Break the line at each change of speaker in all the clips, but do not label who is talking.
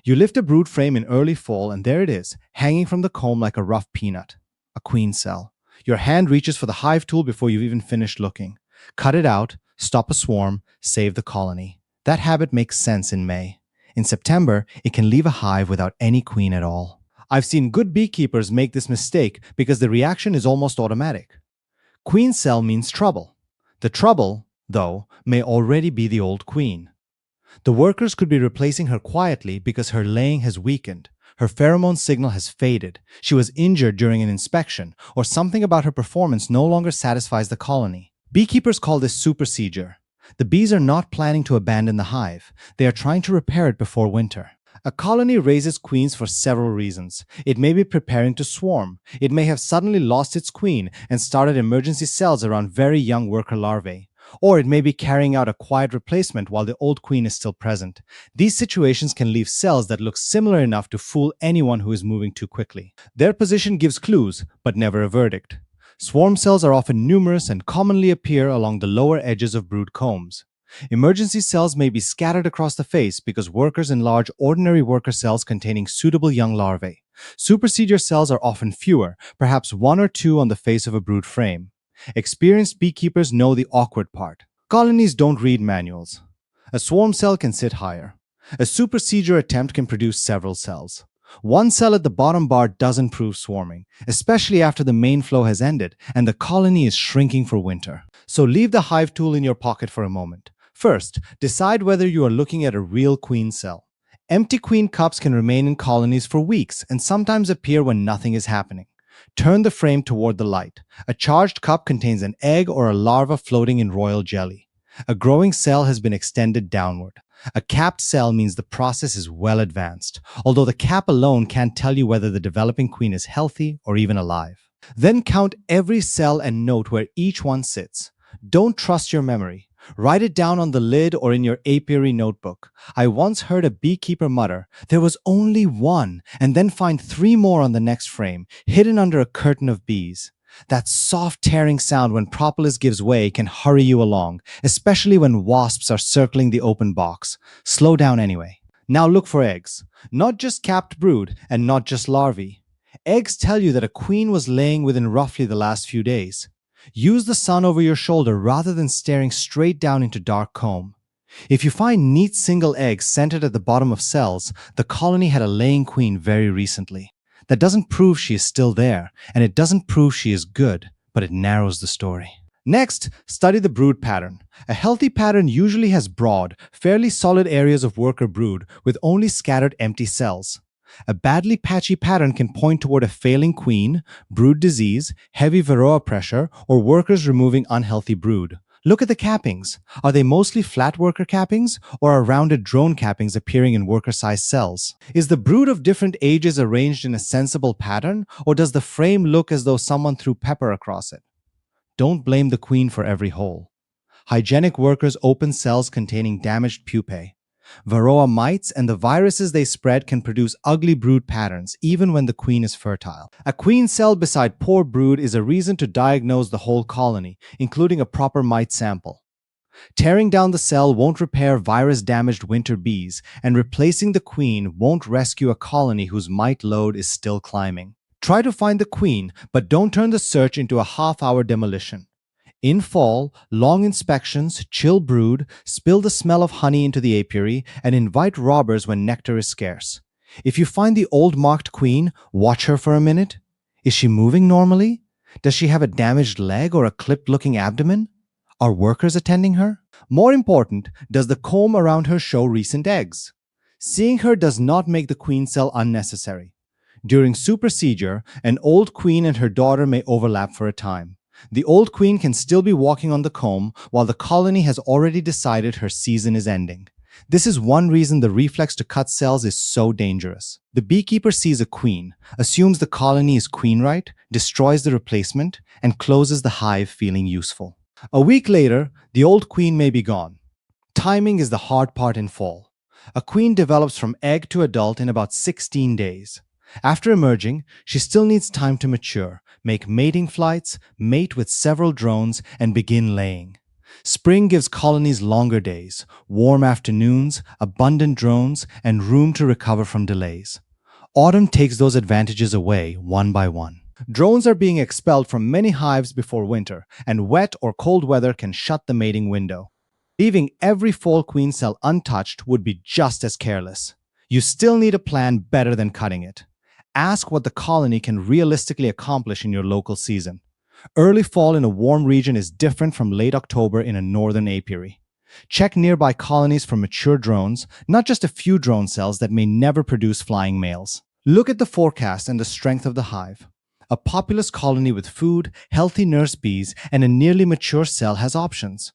You lift a brood frame in early fall and there it is, hanging from the comb like a rough peanut. A queen cell. Your hand reaches for the hive tool before you've even finished looking. Cut it out, stop a swarm, save the colony. That habit makes sense in May. In September, it can leave a hive without any queen at all. I've seen good beekeepers make this mistake because the reaction is almost automatic. Queen cell means trouble. The trouble, though, may already be the old queen. The workers could be replacing her quietly because her laying has weakened, her pheromone signal has faded, she was injured during an inspection, or something about her performance no longer satisfies the colony. Beekeepers call this supersedure. The bees are not planning to abandon the hive. They are trying to repair it before winter. A colony raises queens for several reasons. It may be preparing to swarm. It may have suddenly lost its queen and started emergency cells around very young worker larvae. Or it may be carrying out a quiet replacement while the old queen is still present. These situations can leave cells that look similar enough to fool anyone who is moving too quickly. Their position gives clues, but never a verdict. Swarm cells are often numerous and commonly appear along the lower edges of brood combs. Emergency cells may be scattered across the face because workers enlarge ordinary worker cells containing suitable young larvae. Supersedure cells are often fewer, perhaps 1 or 2 on the face of a brood frame. Experienced beekeepers know the awkward part. Colonies don't read manuals. A swarm cell can sit higher. A supersedure attempt can produce several cells. One cell at the bottom bar doesn't prove swarming, especially after the main flow has ended and the colony is shrinking for winter. So leave the hive tool in your pocket for a moment. First, decide whether you are looking at a real queen cell. Empty queen cups can remain in colonies for weeks and sometimes appear when nothing is happening. Turn the frame toward the light. A charged cup contains an egg or a larva floating in royal jelly. A growing cell has been extended downward. A capped cell means the process is well advanced, although the cap alone can't tell you whether the developing queen is healthy or even alive. Then count every cell and note where each one sits. Don't trust your memory. Write it down on the lid or in your apiary notebook. I once heard a beekeeper mutter, "There was only one," and then find 3 more on the next frame, hidden under a curtain of bees. That soft tearing sound when propolis gives way can hurry you along, especially when wasps are circling the open box. Slow down anyway. Now look for eggs. Not just capped brood and not just larvae. Eggs tell you that a queen was laying within roughly the last few days. Use the sun over your shoulder rather than staring straight down into dark comb. If you find neat single eggs centered at the bottom of cells, the colony had a laying queen very recently. That doesn't prove she is still there, and it doesn't prove she is good, but it narrows the story. Next, study the brood pattern. A healthy pattern usually has broad, fairly solid areas of worker brood with only scattered empty cells. A badly patchy pattern can point toward a failing queen, brood disease, heavy varroa pressure, or workers removing unhealthy brood. Look at the cappings. Are they mostly flat worker cappings, or are rounded drone cappings appearing in worker-sized cells? Is the brood of different ages arranged in a sensible pattern, or does the frame look as though someone threw pepper across it? Don't blame the queen for every hole. Hygienic workers open cells containing damaged pupae. Varroa mites and the viruses they spread can produce ugly brood patterns even when the queen is fertile. A queen cell beside poor brood is a reason to diagnose the whole colony, including a proper mite sample. Tearing down the cell won't repair virus-damaged winter bees, and replacing the queen won't rescue a colony whose mite load is still climbing. Try to find the queen, but don't turn the search into a half-hour demolition. In fall, long inspections, chill brood, spill the smell of honey into the apiary, and invite robbers when nectar is scarce. If you find the old marked queen, watch her for a minute. Is she moving normally? Does she have a damaged leg or a clipped-looking abdomen? Are workers attending her? More important, does the comb around her show recent eggs? Seeing her does not make the queen cell unnecessary. During supersedure, an old queen and her daughter may overlap for a time. The old queen can still be walking on the comb while the colony has already decided her season is ending. This is one reason the reflex to cut cells is so dangerous. The beekeeper sees a queen, assumes the colony is queen-right, destroys the replacement, and closes the hive feeling useful. A week later, the old queen may be gone. Timing is the hard part in fall. A queen develops from egg to adult in about 16 days. After emerging, she still needs time to mature, make mating flights, mate with several drones, and begin laying. Spring gives colonies longer days, warm afternoons, abundant drones, and room to recover from delays. Autumn takes those advantages away one by one. Drones are being expelled from many hives before winter, and wet or cold weather can shut the mating window. Leaving every fall queen cell untouched would be just as careless. You still need a plan better than cutting it. Ask what the colony can realistically accomplish in your local season. Early fall in a warm region is different from late October in a northern apiary. Check nearby colonies for mature drones, not just a few drone cells that may never produce flying males. Look at the forecast and the strength of the hive. A populous colony with food, healthy nurse bees, and a nearly mature cell has options.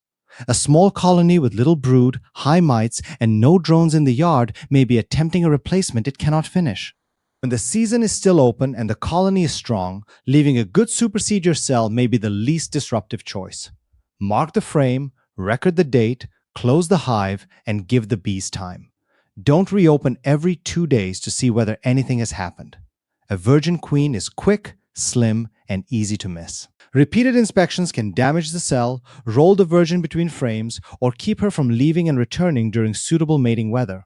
A small colony with little brood, high mites, and no drones in the yard may be attempting a replacement it cannot finish. When the season is still open and the colony is strong, leaving a good supersedure cell may be the least disruptive choice. Mark the frame, record the date, close the hive, and give the bees time. Don't reopen every 2 days to see whether anything has happened. A virgin queen is quick, slim, and easy to miss. Repeated inspections can damage the cell, roll the virgin between frames, or keep her from leaving and returning during suitable mating weather.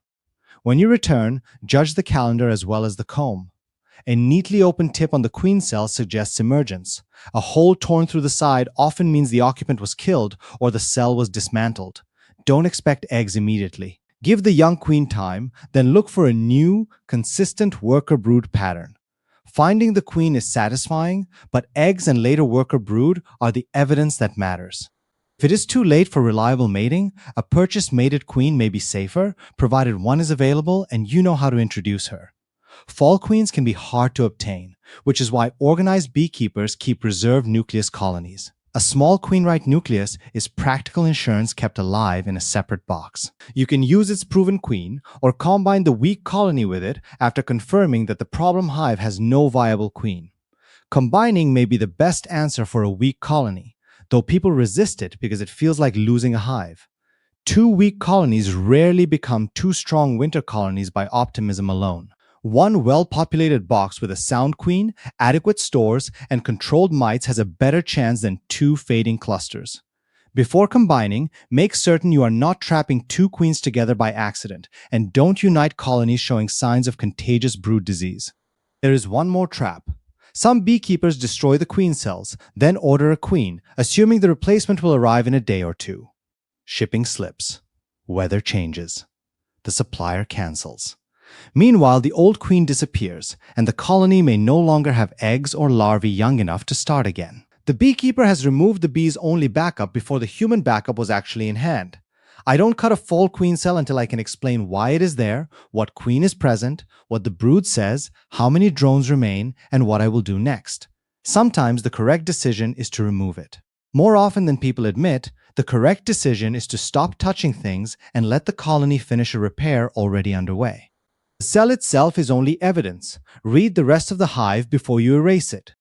When you return, judge the calendar as well as the comb. A neatly open tip on the queen cell suggests emergence. A hole torn through the side often means the occupant was killed or the cell was dismantled. Don't expect eggs immediately. Give the young queen time, then look for a new, consistent worker brood pattern. Finding the queen is satisfying, but eggs and later worker brood are the evidence that matters. If it is too late for reliable mating, a purchased mated queen may be safer, provided one is available and you know how to introduce her. Fall queens can be hard to obtain, which is why organized beekeepers keep reserved nucleus colonies. A small queen-right nucleus is practical insurance kept alive in a separate box. You can use its proven queen or combine the weak colony with it after confirming that the problem hive has no viable queen. Combining may be the best answer for a weak colony, though people resist it because it feels like losing a hive. 2 weak colonies rarely become 2 strong winter colonies by optimism alone. One well-populated box with a sound queen, adequate stores, and controlled mites has a better chance than 2 fading clusters. Before combining, make certain you are not trapping 2 queens together by accident, and don't unite colonies showing signs of contagious brood disease. There is one more trap. Some beekeepers destroy the queen cells, then order a queen, assuming the replacement will arrive in a day or 2. Shipping slips. Weather changes. The supplier cancels. Meanwhile, the old queen disappears, and the colony may no longer have eggs or larvae young enough to start again. The beekeeper has removed the bee's only backup before the human backup was actually in hand. I don't cut a fall queen cell until I can explain why it is there, what queen is present, what the brood says, how many drones remain, and what I will do next. Sometimes the correct decision is to remove it. More often than people admit, the correct decision is to stop touching things and let the colony finish a repair already underway. The cell itself is only evidence. Read the rest of the hive before you erase it.